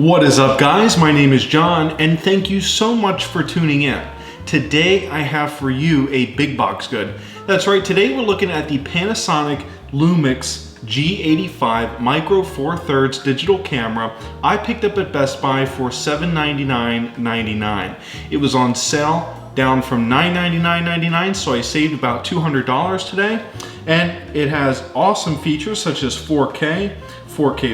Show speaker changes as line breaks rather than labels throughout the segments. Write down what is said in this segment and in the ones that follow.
What is up, guys? My name is John and thank you so much for tuning in. Today I have for you a big box good. That's right, today we're looking at the Panasonic Lumix G85 Micro 4/3 digital camera I picked up at Best Buy for $799.99. It was on sale down from $999.99, so I saved about $200 today. And it has awesome features such as 4K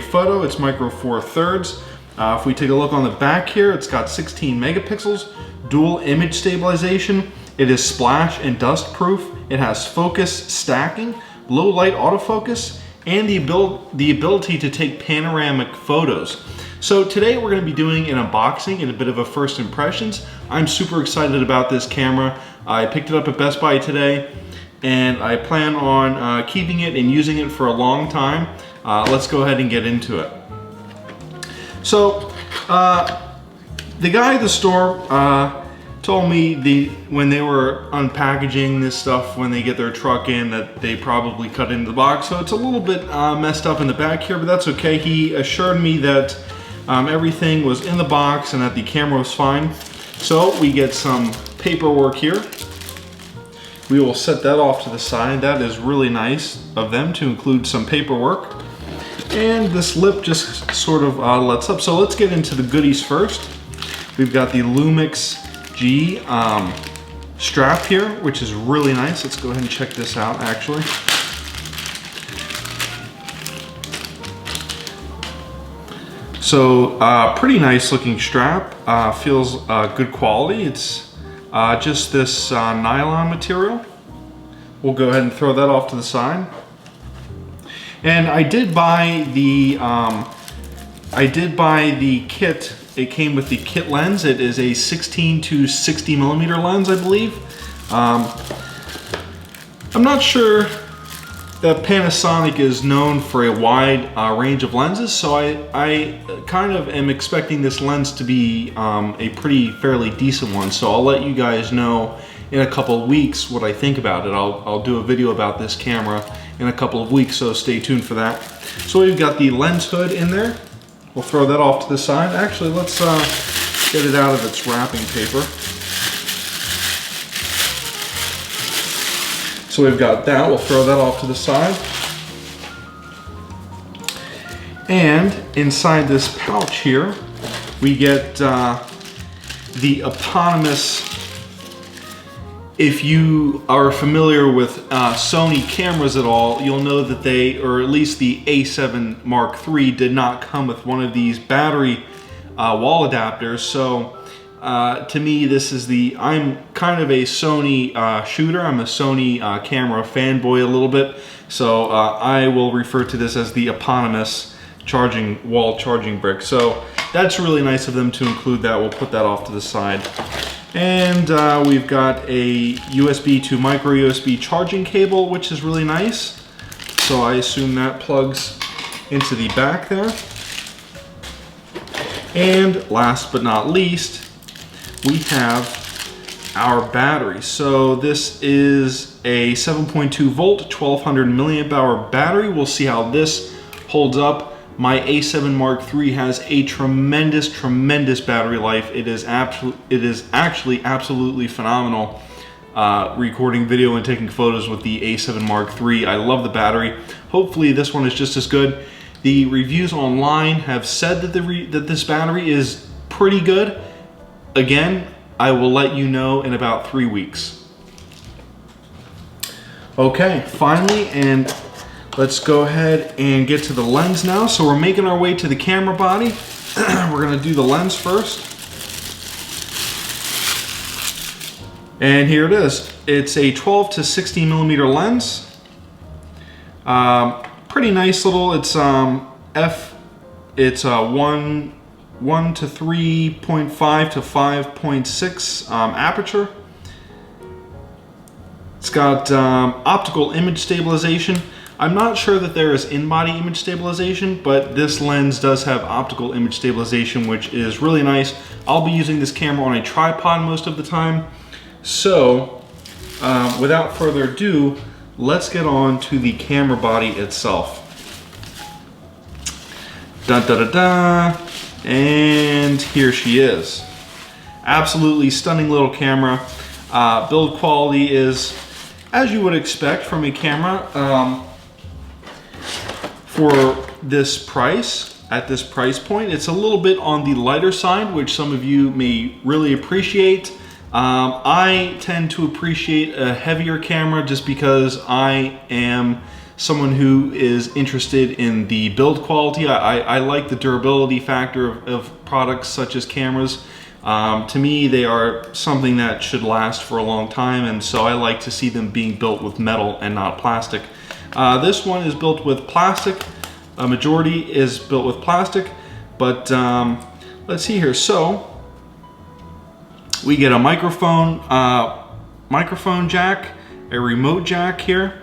photo, it's Micro 4/3. If we take a look on the back here, it's got 16 megapixels, dual image stabilization, it is splash and dust proof, it has focus stacking, low light autofocus, and the ability to take panoramic photos. So today we're going to be doing an unboxing and a bit of a first impressions. I'm super excited about this camera. I picked it up at Best Buy today and I plan on keeping it and using it for a long time. Let's go ahead and get into it. So the guy at the store told me when they were unpackaging this stuff, when they get their truck in, that they probably cut into the box. So it's a little bit messed up in the back here, but that's okay. He assured me that everything was in the box and that the camera was fine. So we get some paperwork here. We will set that off to the side. That is really nice of them to include some paperwork. And this lip just sort of lets up. So let's get into the goodies first. We've got the Lumix G strap here, which is really nice. Let's go ahead and check this out actually. So pretty nice looking strap, feels good quality. It's just this nylon material. We'll go ahead and throw that off to the side. And I did buy the kit. It came with the kit lens. It is a 16 to 60 millimeter lens, I believe. I'm not sure that Panasonic is known for a wide range of lenses, so I kind of am expecting this lens to be a fairly decent one. So I'll let you guys know in a couple of weeks what I think about it. I'll do a video about this camera in a couple of weeks, so stay tuned for that. So we've got the lens hood in there. We'll throw that off to the side. Actually, let's get it out of its wrapping paper. So we've got that, we'll throw that off to the side. And inside this pouch here, we get the eponymous. If you are familiar with Sony cameras at all, you'll know that they, or at least the A7 Mark III, did not come with one of these battery wall adapters. So to me, this is I'm kind of a Sony shooter. I'm a Sony camera fanboy a little bit. So I will refer to this as the eponymous wall charging brick. So that's really nice of them to include that. We'll put that off to the side. And we've got a USB to micro USB charging cable, which is really nice. So I assume that plugs into the back there. And last but not least, we have our battery. So this is a 7.2 volt, 1200 milliamp hour battery. We'll see how this holds up. My A7 Mark III has a tremendous battery life. It is actually absolutely phenomenal recording video and taking photos with the A7 Mark III. I love the battery. Hopefully this one is just as good. The reviews online have said that this battery is pretty good. Again, I will let you know in about 3 weeks. Okay, finally, and let's go ahead and get to the lens now. So we're making our way to the camera body. We're gonna do the lens first. And here it is. It's a 12 to 60 millimeter lens. Pretty nice little, it's it's a 1 to 3.5 to 5.6 aperture. It's got optical image stabilization. I'm not sure that there is in-body image stabilization, but this lens does have optical image stabilization, which is really nice. I'll be using this camera on a tripod most of the time. So, without further ado, let's get on to the camera body itself. Da da da da. And here she is. Absolutely stunning little camera. Build quality is, as you would expect from a camera. For this price, at this price point, it's a little bit on the lighter side, which some of you may really appreciate. I tend to appreciate a heavier camera just because I am someone who is interested in the build quality. I like the durability factor of products such as cameras. To me, they are something that should last for a long time, and so I like to see them being built with metal and not plastic. This one is built with plastic. A majority is built with plastic, but let's see here. So we get a microphone jack, a remote jack here,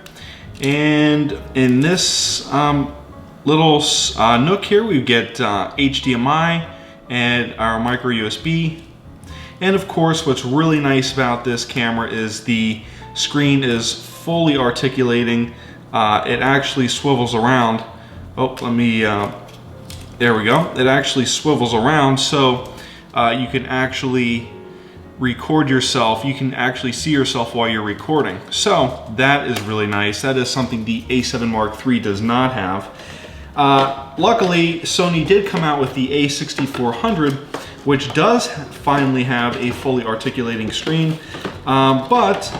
and in this little nook here, we get HDMI and our micro USB. And of course, what's really nice about this camera is the screen is fully articulating. It actually swivels around. Oh, let me, there we go. It actually swivels around, so you can actually record yourself. You can actually see yourself while you're recording. So that is really nice. That is something the A7 Mark III does not have. Luckily, Sony did come out with the A6400, which does finally have a fully articulating screen, but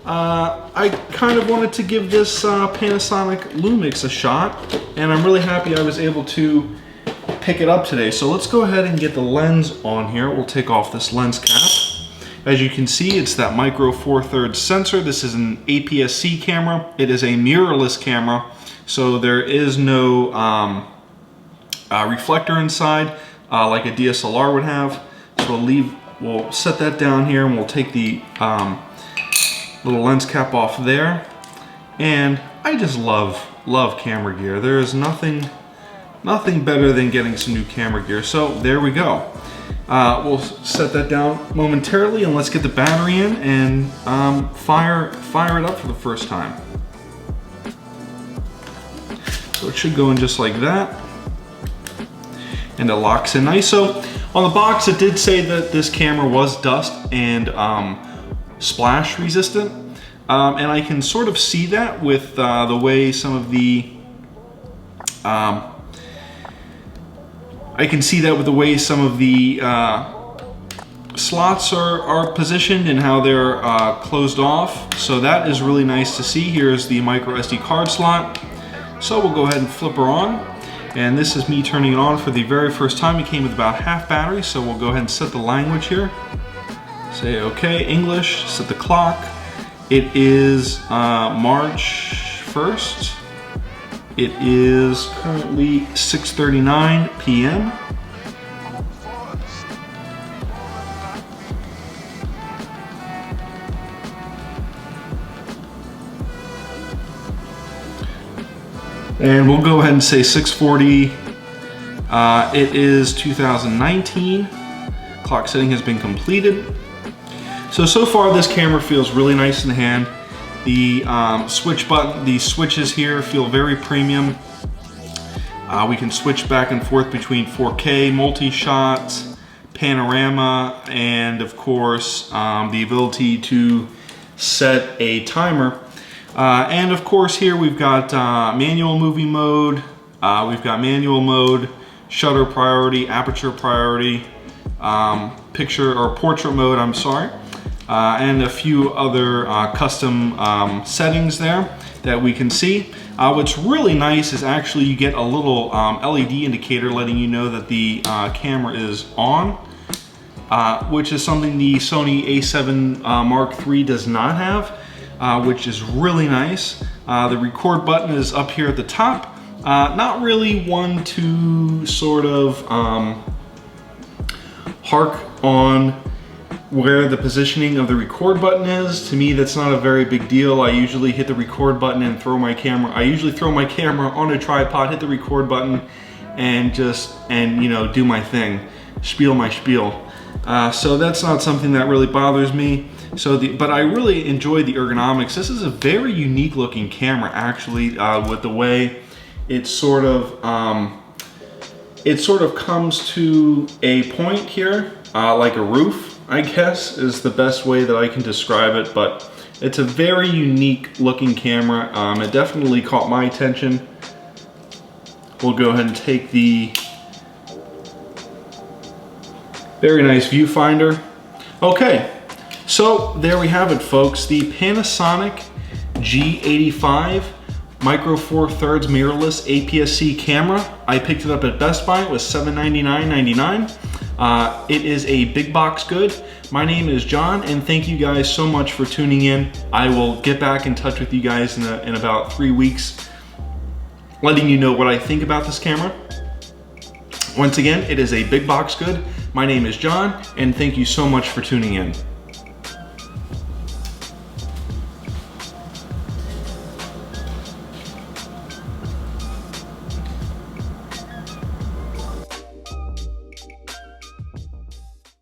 I kind of wanted to give this Panasonic Lumix a shot, and I'm really happy I was able to pick it up today. So let's go ahead and get the lens on here. We'll take off this lens cap. As you can see, it's that micro 4/3 sensor. This is an APS-C camera. It is a mirrorless camera, so there is no reflector inside like a DSLR would have. So we'll set that down here, and we'll take the little lens cap off there. And I just love camera gear. There is nothing better than getting some new camera gear. So there we go. We'll set that down momentarily, and let's get the battery in and fire it up for the first time. So it should go in just like that, and it locks in nice. So on the box, it did say that this camera was dust and splash resistant, and I can sort of see that with the way some of the slots are positioned and how they're closed off. So that is really nice to see. Here's the micro SD card slot. So we'll go ahead and flip her on. And this is me turning it on for the very first time. It came with about half battery, so we'll go ahead and set the language here. Say okay, English, set the clock. It is March 1st. It is currently 6:39 p.m. And we'll go ahead and say 6:40. It is 2019. Clock setting has been completed. So far this camera feels really nice in the hand. The the switches here feel very premium. We can switch back and forth between 4K, multi-shot, panorama, and of course the ability to set a timer. And of course here we've got manual movie mode, we've got manual mode, shutter priority, aperture priority, picture or portrait mode, I'm sorry, and a few other custom settings there that we can see. What's really nice is actually you get a little LED indicator letting you know that the camera is on, which is something the Sony A7 Mark III does not have. Which is really nice. The record button is up here at the top. Not really one to sort of hark on where the positioning of the record button is. To me, that's not a very big deal. I usually hit the record button and throw my camera. I usually throw my camera on a tripod, hit the record button, and you know, do my thing, spiel my spiel. So that's not something that really bothers me. But I really enjoy the ergonomics. This is a very unique looking camera actually, with the way it's sort of It sort of comes to a point here, like a roof, I guess, is the best way that I can describe it, but it's a very unique looking camera. It definitely caught my attention. We'll go ahead and take the very nice viewfinder. Okay, so there we have it, folks. The Panasonic G85 Micro Four Thirds mirrorless APS-C camera. I picked it up at Best Buy. It was $799.99. It is a big box good. My name is John, and thank you guys so much for tuning in. I will get back in touch with you guys in about 3 weeks, letting you know what I think about this camera. Once again, it is a big box good. My name is John, and thank you so much for tuning in.